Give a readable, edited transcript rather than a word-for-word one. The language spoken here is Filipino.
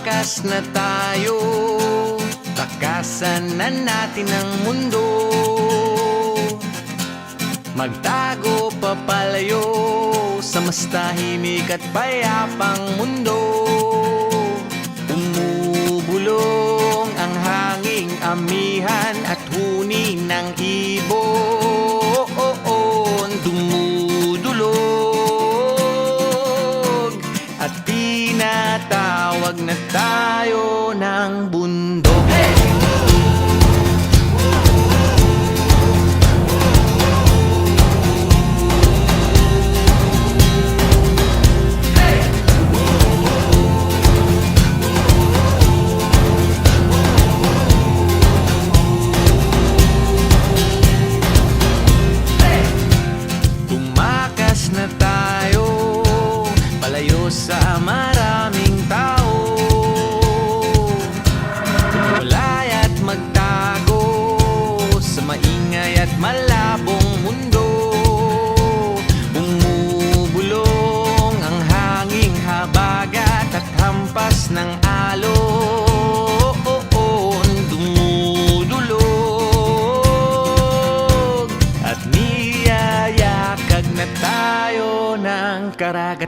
Tumakas na tayo, takasan na natin ang mundo. Magtago papalayo sa mas tahimik at payapang mundo. Umubulong ang hanging amihan at huni ng ibon. Dumudulog at tinatawag na tayo ng bundok. Na tayo, palayo sa maraming tao. Tumulay at magtago sa maingay at malabong mundo. Bumubulong ang hanging habagat at hampas ng alon. Dumudulog at niyayakag na tayo ng karagatan.